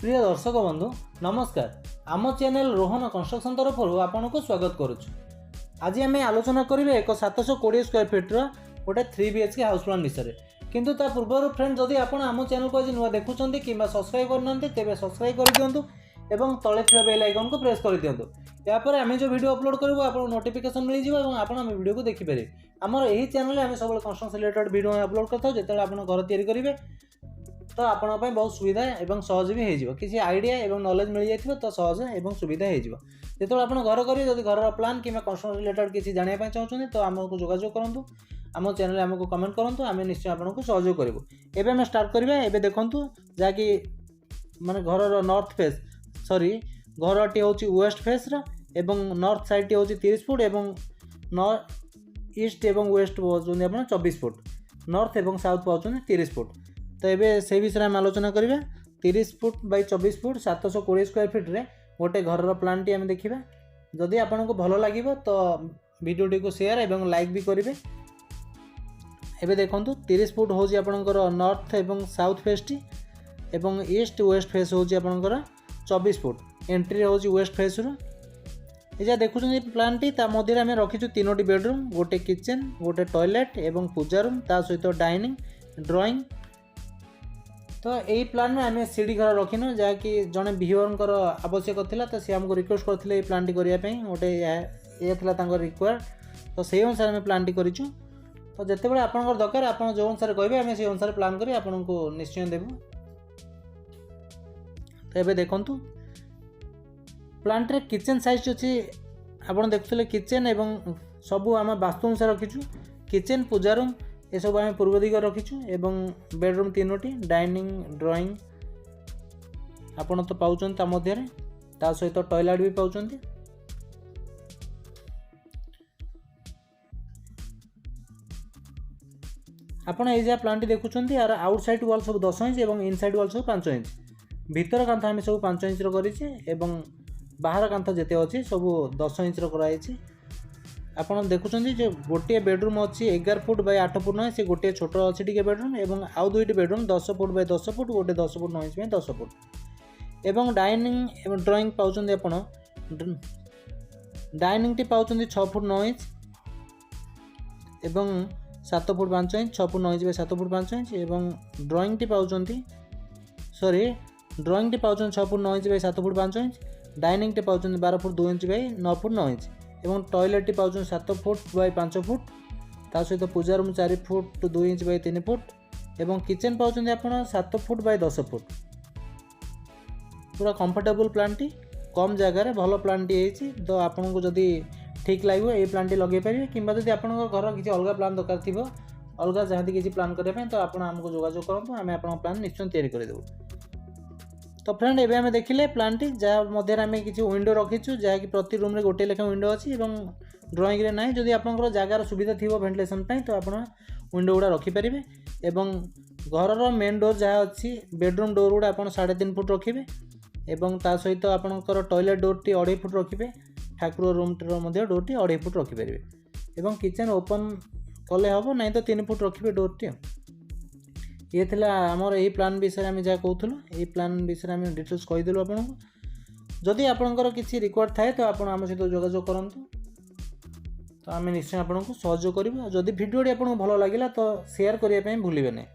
प्रिय दर्शक बंधु नमस्कार। आम चैनल रोहन कंस्ट्रक्शन तरफ आपन को स्वागत करुछु। आज आम आलोचना करेंगे एक 720 स्क्वायर फिट्र गोटे 3 BHK हाउस प्लान विषय। किंतु ता पूर्व फ्रेंड जदि आप आम चैनल को आज नुआ देखुं कि सब्सक्राइब करना तेज सब्सक्राइब कर दिंतु एवं तले थिबा बेल आइकन को प्रेस कर दिंतु। यापर आम जो वीडियो अपलोड करूँ आपको नोटिफिकेशन मिल जाए और आप वीडियो को देखिपारे। आमर यही चैनल आम सब कंस्ट्रक्शन रिलेटेड वीडियो अपलोड करता जो आप घर तैयारी करेंगे तो आपंपाई बहुत सुविधा एवं सहज भी हो किसी आइडिया एवं नॉलेज मिल जाए तो सहज एवं सुविधा हो आप घर करेंगे जब घर प्लान कि कंस्ट्रक्शन रिलेटेड किसी जानापी चाहते तो आमको जोगाजोग करूँ आम चैनल आमको कमेंट करूँ आम निश्चय आपको सहयोग करूँ। एवं आम स्टार्ट करवा एवं देखूँ जहाँकि माने घर नॉर्थ फेस सॉरी घरटी हूँ वेस्ट फेस एवं नॉर्थ साइड हूँ 30 फुट एवं नॉर्थ ईस्ट एवं वेस्ट पाँच आप 24 फुट नॉर्थ एवं साउथ पाँच 30 फुट। तो ये से विषय में आलोचना करवा 30 फुट बाय 24 फुट 720 स्क्वायर फिट्रे गोटे घर प्लान टी आम देखा। जदि आपन को भल लगे तो वीडियोटी को शेयर एवं लाइक भी करेंगे। एबे देखो 30 फुट हूँ आपंकर नॉर्थ एवं साउथ फेस टी एवं ईस्ट वेस्ट फेस हूँ आपंकर 24 फुट एंट्री हूँ वेस्ट फेस रू। ये देखुं प्लान टी मध्य आम रखीचु 3टी बेडरूम गोटे किचेन गोटे टॉयलेट एवं पूजा रूम ता सहित डाइनिंग ड्राइंग। तो यही प्लान में आम सीढ़ी घर रखिनु जहाँकि जड़े व्यूअर आवश्यक था तो सी आमको रिक्वेस्ट करते प्लान टी करने गोटे ये रिक्वायर्ड तो से अनुसार आम प्लान टी करूँ। तो जिते आप दरकार आप जो अनुसार कहे आम से अनुसार प्लान कर आपको निश्चय देवु। तो ये देखूँ प्लांट रे किचेन साइज अच्छी आप देखुले किचेन एवं सबू आम वास्तु अनुसार रखीचु किचेन पूजा रूम ये सब आम पूर्व दिग रखीचु एवं बेडरूम 3टी डाइनिंग ड्राइंग आपन तो पाउचन ता मध्य ता सहित टॉयलेट भी पाउचन। आपन ए जा प्लांट देखुं यार आउटसाइड वॉल सब 10 इंच एवं इनसाइड वॉल सब 5 इंच भीतर कांथ आम सब 5 इंच करें एवं बाहर कांथ जिते अच्छी सब 10 इंच कराई। आपन देखुं जो गोटे बेडरूम अच्छी 11 फुट बाय 8 फुट नए से गोटे छोट अच्छी टी बेडरूम एवं आउ 2टी बेडरूम 10 फुट बाय 10 फुट गोटे 10 फुट 9 इंच 10 फुट एवं डाइनिंग एवं ड्राइंग पाउचन आपन डाइनिंग टी पाउचन 6 फुट 9 इंच एवं 7 foot 5 inch 6 foot 9 inch by 7 foot 5 inch एवं ड्राइंग टी पाउचन सॉरी ड्राइंग टी पाउचन 6 foot 9 inch by 7 foot 5 inch dining टी पाउचन 12 foot 2 inch bye 9 foot 9 inch एवं टॉयलेट टी पाउचन 7 फुट बाय 5 फुट ता सहित puja room 4 foot 2 inch by 3 foot एवं किचेन पाउचन आपन 7 फुट बाय 10 फुट पूरा कंफर्टेबल प्लान टी कम जगह भल प्लान टी है। तो आपन को जदि ठीक लगे ये प्लान टी लगे पारे कि घर किसी अलग प्लान दरकार थी अलग जहाँ किसी प्लान करने तो आप आमको जोगाजोग करूँ आम आप प्लान निश्चय तैयारी करदेबू। तो फ्रेंड एवं आम देखिले प्लान टी जहाँ मध्य आम किसी विंडो रखीचु जहाँकि प्रति रूम रे गोटे लेखा विंडो अच्छी ड्राइंग रे ना जदि आप जगार सुविधा थी वेंटिलेशन तो आप विंडो गुड़ा रखिपारे एवं घर मेन डोर जहाँ अच्छी बेडरूम डोर गुड़ा आप 3.5 फुट रखिए एवं ता सहित आपंकर टॉयलेट डोर टी 2.5 फुट रखिए ठाकुर रूम डोर टी 2.5 फुट रखिपारे एवं किचेन ओपन कले हम ना तो 3 फुट रखिए डोर टी। ये थिला आमर यही प्लान विषय आम जहाँ कहूँ ये प्लान विषय आम डिटेल्स कहीदेलु आपको। जदि आपंकर किसी रिक्वायर्ड थाए तो आप आम सहित जोगाजोग करूँ तो आम निश्चय आपको सहयोग करूँ। जदि वीडियो आपको भल लगे तो शेयर करने भूलिए नहीं।